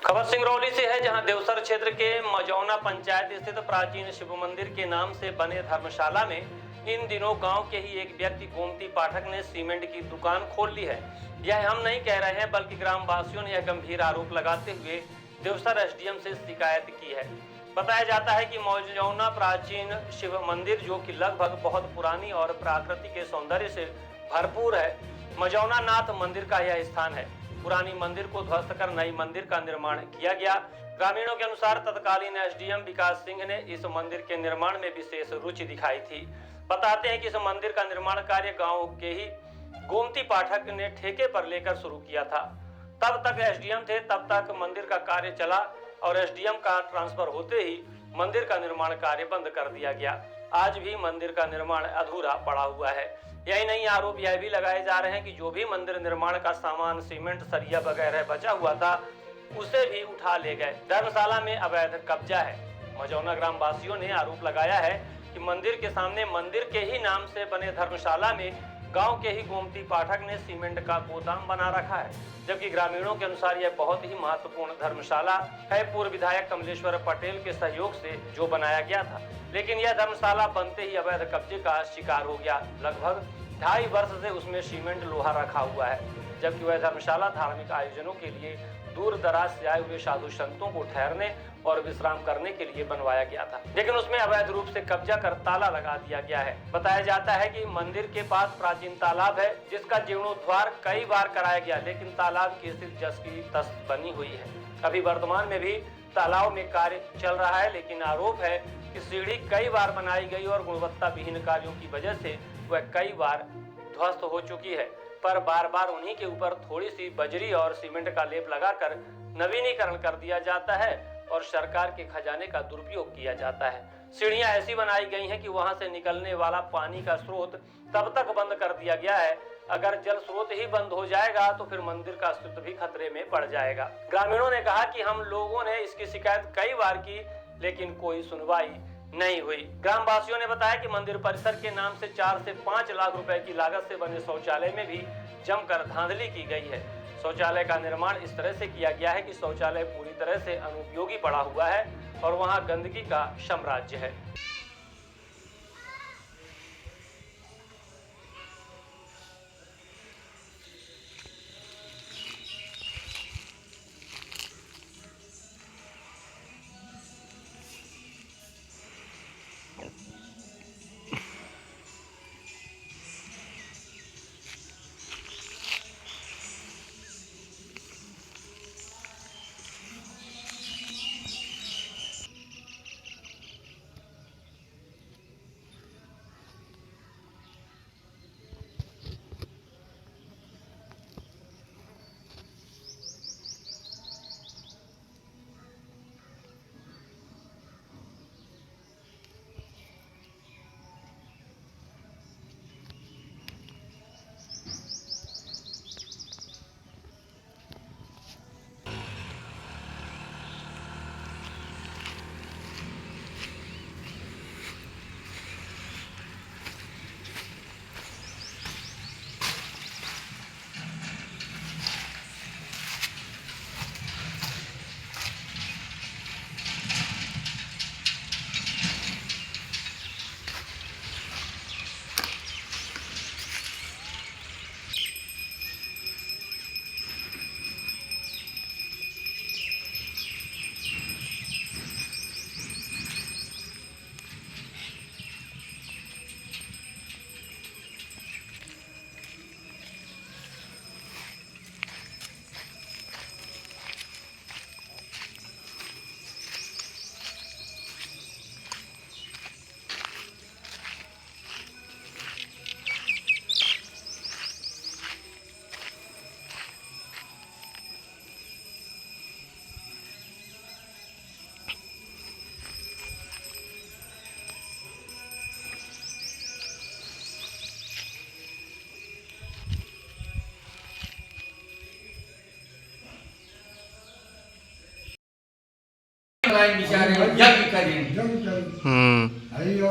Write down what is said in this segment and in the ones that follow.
खबर सिंगरौली से है, जहां देवसर क्षेत्र के मजौना पंचायत स्थित प्राचीन शिव मंदिर के नाम से बने धर्मशाला में इन दिनों गांव के ही एक व्यक्ति गोमती पाठक ने सीमेंट की दुकान खोल ली है। यह हम नहीं कह रहे हैं, बल्कि ग्रामवासियों ने यह गंभीर आरोप लगाते हुए देवसर एसडीएम से शिकायत की है। बताया जाता है कि मजौना प्राचीन शिव मंदिर, जो कि लगभग बहुत पुरानी और प्रकृति के सौंदर्य से भरपूर है, मजौना नाथ मंदिर का यह स्थान है। पुरानी मंदिर को ध्वस्त कर नई मंदिर का निर्माण किया गया। ग्रामीणों के अनुसार तत्कालीन एसडीएम विकास सिंह ने इस मंदिर के निर्माण में विशेष रुचि दिखाई थी। बताते हैं कि इस मंदिर का निर्माण कार्य गांव के ही गोमती पाठक ने ठेके पर लेकर शुरू किया था। तब तक एसडीएम थे, तब तक मंदिर का कार्य चला और एसडीएम का ट्रांसफर होते ही मंदिर का निर्माण कार्य बंद कर दिया गया। आज भी मंदिर का निर्माण अधूरा पड़ा हुआ है। यही नहीं, आरोप यह भी लगाए जा रहे हैं कि जो भी मंदिर निर्माण का सामान, सीमेंट, सरिया वगैरह बचा हुआ था, उसे भी उठा ले गए। धर्मशाला में अवैध कब्जा है। मजौना ग्रामवासियों ने आरोप लगाया है कि मंदिर के सामने मंदिर के ही नाम से बने धर्मशाला में गांव के ही गोमती पाठक ने सीमेंट का गोदाम बना रखा है, जबकि ग्रामीणों के अनुसार यह बहुत ही महत्वपूर्ण धर्मशाला है। पूर्व विधायक कमलेश्वर पटेल के सहयोग से जो बनाया गया था, लेकिन यह धर्मशाला बनते ही अवैध कब्जे का शिकार हो गया। लगभग 2.5 वर्ष से उसमें सीमेंट लोहा रखा हुआ है, जबकि वह धर्मशाला धार्मिक आयोजनों के लिए दूर दराज से आए हुए साधु संतों को ठहरने और विश्राम करने के लिए बनवाया गया था, लेकिन उसमें अवैध रूप से कब्जा कर ताला लगा दिया गया है। बताया जाता है कि मंदिर के पास प्राचीन तालाब है, जिसका जीर्णोद्धार कई बार कराया गया, लेकिन तालाब की स्थिति जस की तस बनी हुई है। अभी वर्तमान में भी तालाब में कार्य चल रहा है, लेकिन आरोप है कि सीढ़ी कई बार बनाई गई और गुणवत्ता विहीन कार्यों की वजह से वह कई बार ध्वस्त हो चुकी है, पर बार बार उन्हीं के ऊपर थोड़ी सी बजरी और सीमेंट का लेप लगाकर नवीनीकरण कर दिया जाता है और सरकार के खजाने का दुरुपयोग किया जाता है। सीढ़ियां ऐसी बनाई गई हैं कि वहां से निकलने वाला पानी का स्रोत तब तक बंद कर दिया गया है। अगर जल स्रोत ही बंद हो जाएगा तो फिर मंदिर का अस्तित्व भी खतरे में पड़ जाएगा। ग्रामीणों ने कहा कि हम लोगों ने इसकी शिकायत कई बार की, लेकिन कोई सुनवाई नहीं हुई। ग्रामवासियों ने बताया कि मंदिर परिसर के नाम से 4 से 5 लाख रुपए की लागत से बने शौचालय में भी जमकर धांधली की गई है। शौचालय का निर्माण इस तरह से किया गया है कि शौचालय पूरी तरह से अनुपयोगी पड़ा हुआ है और वहां गंदगी का साम्राज्य है।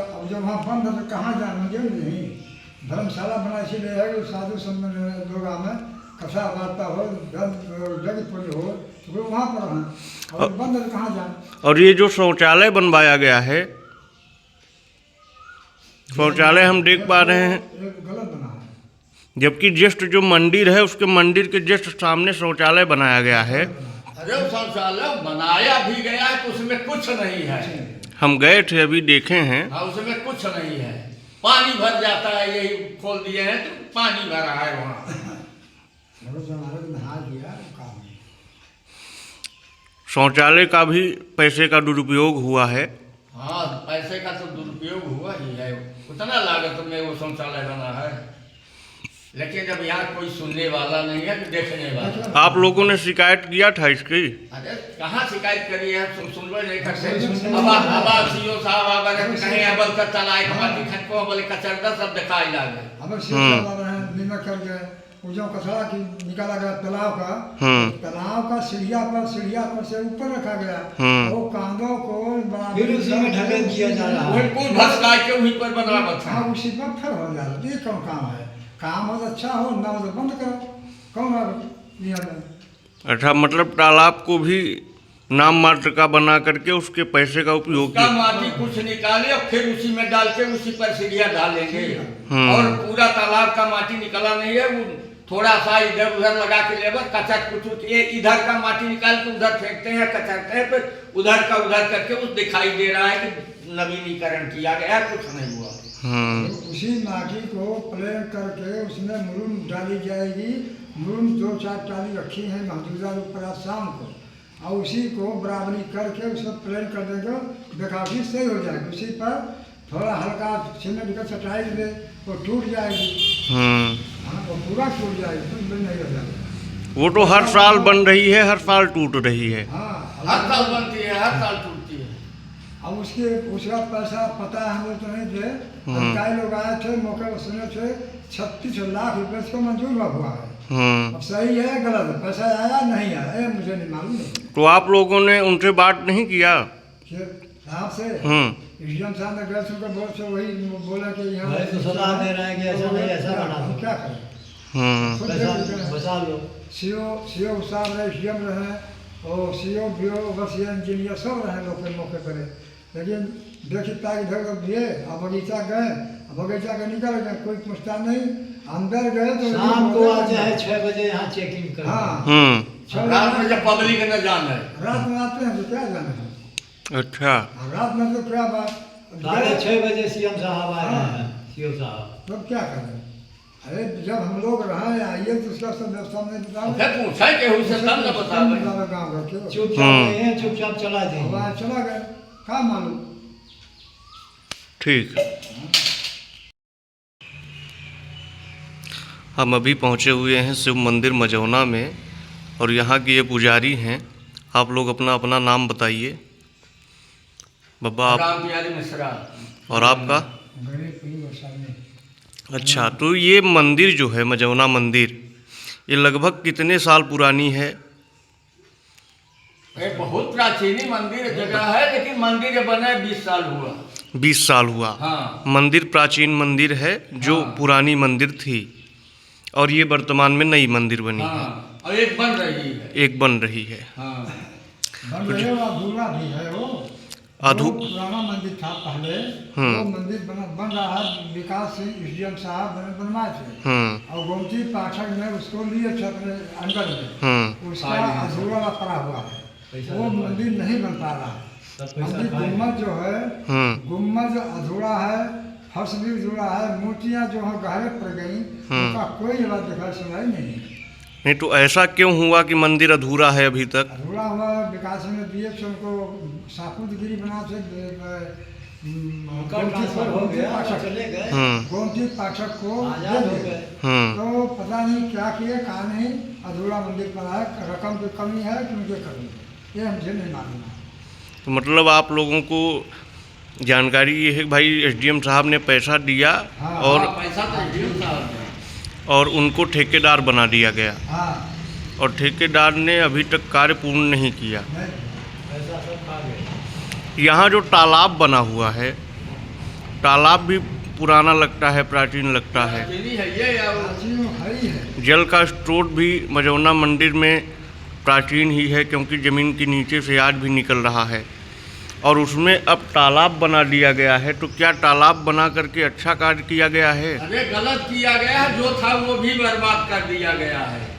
अब जब वहाँ बंद है तो कहाँ जाना, जो नहीं धर्मशाला बना इसलिए है कि साधु संत लोग में कसा बाता हो जग थोड़ी हो तो फिर वहाँ पर हैं और बंद कहाँ जाए। और ये जो शौचालय बनवाया गया है, शौचालय हम देख पा रहे हैं, एक गलत बना है। जबकि जस्ट जो मंदिर है उसके मंदिर के जस्ट सामने शौचालय बनाया गया है। अरे शौचालय बनाया भी गया है तो उसमें कुछ नहीं है। हम गए थे, अभी देखे हैं। हाँ, उसमें कुछ नहीं है, पानी भर जाता है। यही खोल दिए हैं तो पानी भरा है वहाँ। नहा दिया काम है। शौचालय का भी पैसे का दुरुपयोग हुआ है। हाँ, पैसे का तो दुरुपयोग हुआ ही है। उतना लागत में वो शौचालय बना है, लेकिन जब यहाँ कोई सुनने वाला नहीं है तो देखने वाला। आप लोगों ने शिकायत किया था इसकी? अरे कहाँ शिकायत करी है, सुनबे नहीं करते। अब सीओ साहब कहीं अबल का चलाए कमाती खटको बोले कचरदा सब दिखाई लागे। अब निमक कर गए जो कचरा की निकाला गया तालाब का, तालाब का सीढ़िया पर से ऊपर रखा गया। वो कांदों को फिर उसी में ढकेल दिया जा रहा है। बिल्कुल भसका के वहीं पर बनावट है। हाँ, उसी पर फिर हो जा रहा है। ये कौन काम है? काम हो तो अच्छा हो, ना हो तो बंद करो। कौन है? अच्छा, मतलब तालाब को भी नाम मात्र का बना करके उसके पैसे का उपयोग उसका किया। माटी कुछ निकाले और फिर उसी में डाल के उसी पर सीढ़ियाँ डालेंगे। और पूरा तालाब का माटी निकला नहीं है, वो थोड़ा सा इधर उधर लगा के लेबर कचर कुचुट ये इधर का माटी निकाल के उधर फेंकते हैं, कचरते हैं, फिर उधर का उधर करके उस दिखाई दे रहा है कि नवीनीकरण किया गया, कुछ नहीं हुआ। उसी माटी को प्लेन करके उसमें मुरुम डाली जाएगी। मुरुम 2-4 टाली रखी है महदूदा ऊपर आज शाम को, और उसी को बराबरी करके उसमें प्लेन कर देंगे, बेकाफी सही हो जाएगी। उसी पर थोड़ा हल्का सीमेंट का चटाई दे, वो टूट जाएगी। हाँ, वो पूरा टूट जाएगी, कुछ भी नहीं हो जाएगा। वो तो हर साल बन रही है, हर साल टूट रही है। हाँ, हर साल बनती है, हर साल टूटती है। अब उसका पैसा पता है, हम लोग तो नहीं थे। कई लोग आए थे, मौके पर सुने थे 36 लाख रुपए इसको मंजूर हुआ है। अब सही है गलत है, पैसा आया नहीं आया ये मुझे नहीं मालूम नहीं। तो आप लोगों ने उनसे बात नहीं किया? साहब से एसडीएम साहब ने गए उनका बोल से वही बोला कि यहाँ तो सलाह दे रहे हैं कि ऐसा नहीं, ऐसा बना दो। क्या करें? बचा लो। सीओ साहब रहे, एसडीएम रहे, और सीओ बीओ बस ये इंजीनियर सब रहे लोग के मौके पर। लेकिन देखी ताकि इधर दिए, अब बगीचा गए, बगीचा के निकल गए, कोई पूछता नहीं। अंदर गए तो शाम को आ जाए 6 बजे यहाँ चेकिंग कर। हाँ, रात में जब पब्लिक न जान है, रात में आते हैं तो क्या जाना है। अच्छा, रात में तो क्या बात, 6:30 बजे सीएम साहब आए हैं, सीओ साहब। तब क्या करें? अरे जब हम लोग रहे आइए तो उसका सब व्यवस्था नहीं बताओ। फिर पूछा कि उसे तब न बतावे। गाँव घर के चुपचाप रहे हैं, चुपचाप चला देंगे। वहाँ चला गए, क्या मालूम। ठीक। हम अभी पहुँचे हुए हैं शिव मंदिर मझौना में, और यहाँ के ये पुजारी हैं। आप लोग अपना अपना नाम बताइए। बाबा आप? राम बिहारी मिश्रा। और आपका? गरीब गोस्वामी। अच्छा, तो ये मंदिर जो है मझौना मंदिर, ये लगभग कितने साल पुरानी है? एक बहुत प्राचीनी मंदिर जगह है, लेकिन मंदिर बने 20 साल हुआ। 20 साल हुआ। हाँ। मंदिर प्राचीन मंदिर है जो पुरानी मंदिर थी, और ये वर्तमान में नई मंदिर बनी है। हाँ, और एक बन रही है। एक बन रही है। हाँ, बन रहे हो, अधूरा भी है वो। वो पुराना मंदिर था पहले, वो मंदिर बन रहा है। विकास सिंह एसडीएम साहब बनवाए थे, और गोमती पाठक ने उसको लिए थे अपने अंडर में। उसका अधूरा पड़ा हुआ है, वो मंदिर नहीं बन पा रहा है। मंदिर गुम्बद जो है, गुम्बद अधूरा है, फर्श भी अधूरा है, मूर्तियाँ जो है गहरे पड़ गई, उनका कोई बात दिखाई सुनाई नहीं। तो ऐसा क्यों हुआ कि मंदिर अधूरा है अभी तक? अधूरा हुआ विकास ने दिए थे उनको सापुतगिरी बना थे। ट्रांसफर हो गया, चले गए। गोमती पाठक को आजाद हो गए। तो पता नहीं क्या किए, कहा नहीं, अधूरा मंदिर पर है। रकम की कमी है कि उनकी कमी है, ये मुझे नहीं मालूम है। तो मतलब आप लोगों को जानकारी ये है कि भाई एसडीएम साहब ने पैसा दिया, और पैसा तो एसडीएम साहब ने, और उनको ठेकेदार बना दिया गया, हाँ, और ठेकेदार ने अभी तक कार्य पूर्ण नहीं किया। नहीं, ऐसा सब खा गए। यहाँ जो तालाब बना हुआ है, तालाब भी पुराना लगता है, प्राचीन लगता है। चीनी है ये या वो? प्राचीन है ही है। जल का स्रोत भी मझौना मंदिर में प्राचीन ही है, क्योंकि ज़मीन के नीचे से आज भी निकल रहा है। और उसमें अब तालाब बना दिया गया है, तो क्या तालाब बना करके अच्छा कार्य किया गया है? अरे गलत किया गया है, जो था वो भी बर्बाद कर दिया गया है।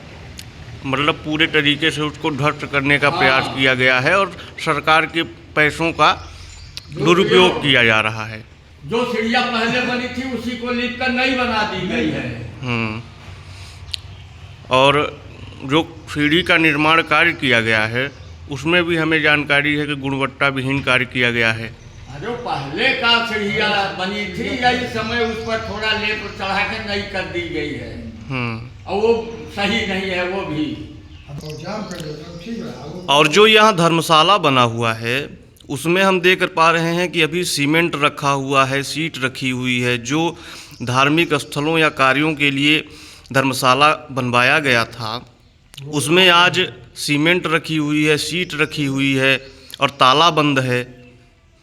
मतलब पूरे तरीके से उसको ध्वस्त करने का प्रयास किया गया है और सरकार के पैसों का दुरुपयोग किया जा रहा है। जो सीढ़ियाँ पहले बनी थी उसी को लिप कर नई बना दी गई है। और जो सीढ़ी का निर्माण कार्य किया गया है उसमें भी हमें जानकारी है कि गुणवत्ता विहीन कार्य किया गया है। जो पहले का सीढ़ियाँ बनी थी यही समय उस पर थोड़ा लेप चढ़ा के नई कर दी गई है, और वो सही नहीं है वो भी। अब जाम कर दो तो ठीक है। और जो यहाँ धर्मशाला बना हुआ है उसमें हम देख पा रहे हैं कि अभी सीमेंट रखा हुआ है, सीट रखी हुई है। जो धार्मिक स्थलों या कार्यों के लिए धर्मशाला बनवाया गया था उसमें आज सीमेंट रखी हुई है, सीट रखी हुई है और ताला बंद है।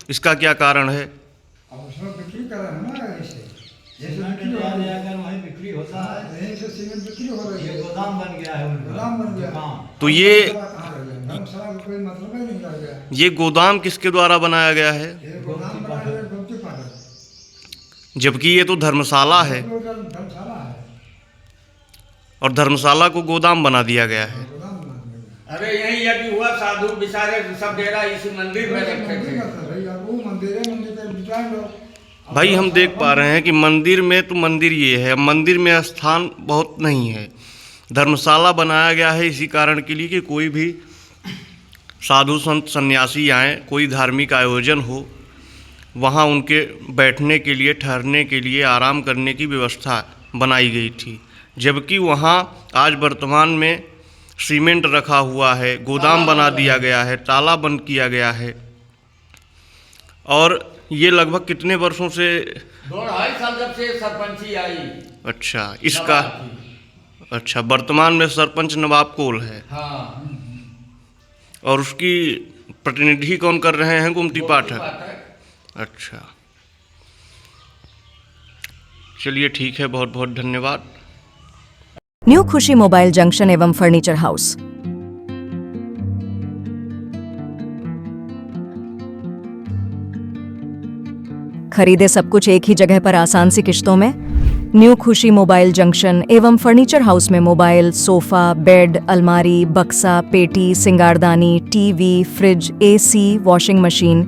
इसका क्या कारण है? अब उसमें बिक्री कर रहे हैं ना, ऐसे जैसे सीमेंट बिक्री हो ले रही है, जाकर वहीं बिक्री होता है। यहीं से सीमेंट बिक्री हो रही ये है। गोदाम बन गया है उनका। गोदाम बन गया। हाँ। तो ये कहाँ रह गया? धर्मशाला का कोई मतलब ही नहीं रह गया। ये गोदाम किसके द्वारा बनाया गया है? ये गोदाम बना है गुमती पाठक, जबकि ये तो धर्मशाला है धर्मशाला है, और धर्मशाला को गोदाम बना दिया गया है। गोदाम बना दिया। अरे यही यदि हुआ साधु बिचारे सब डेरा इसी मंदिर में रखे थे। भाई अब वो मंदिर है, मंदिर पे विचार लो। भाई हम देख पा रहे हैं कि मंदिर में तो मंदिर ये है, मंदिर में स्थान बहुत नहीं है। धर्मशाला बनाया गया है इसी कारण के लिए कि कोई भी साधु संत सन्यासी आए, कोई धार्मिक आयोजन हो, वहाँ उनके बैठने के लिए, ठहरने के लिए, आराम करने की व्यवस्था बनाई गई थी। जबकि वहाँ आज वर्तमान में सीमेंट रखा हुआ है, गोदाम बना दिया गया है, ताला बंद किया गया है। और ये लगभग कितने वर्षों से? 2-2.5 साल जब से सरपंची आई। अच्छा, इसका अच्छा वर्तमान में सरपंच नवाब कोल है। हाँ। और उसकी प्रतिनिधि कौन कर रहे हैं? गुमती पाठक। अच्छा, चलिए ठीक है, बहुत बहुत धन्यवाद। न्यू खुशी मोबाइल जंक्शन एवं फर्नीचर हाउस। खरीदे सब कुछ एक ही जगह पर आसान सी किश्तों में। न्यू खुशी मोबाइल जंक्शन एवं फर्नीचर हाउस में मोबाइल, सोफा, बेड, अलमारी, बक्सा, पेटी, सिंगारदानी, TV, fridge, AC, washing machine,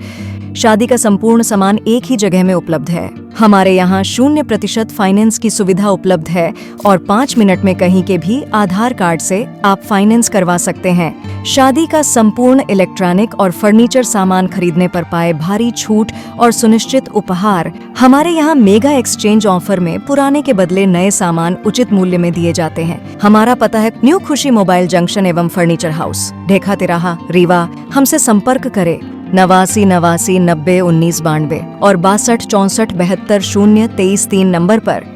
शादी का संपूर्ण सामान एक ही जगह में उपलब्ध है। हमारे यहाँ 0% फाइनेंस की सुविधा उपलब्ध है और 5 मिनट में कहीं के भी आधार कार्ड से आप फाइनेंस करवा सकते हैं। शादी का संपूर्ण इलेक्ट्रॉनिक और फर्नीचर सामान खरीदने पर पाए भारी छूट और सुनिश्चित उपहार। हमारे यहाँ मेगा एक्सचेंज ऑफर में पुराने के बदले नए सामान उचित मूल्य में दिए जाते हैं। हमारा पता है न्यू खुशी मोबाइल जंक्शन एवं फर्नीचर हाउस, ढेखा तिराहा, रीवा। हमसे संपर्क करें 89 89 90 19 92 और 62 64 72 0 23 3 नंबर पर।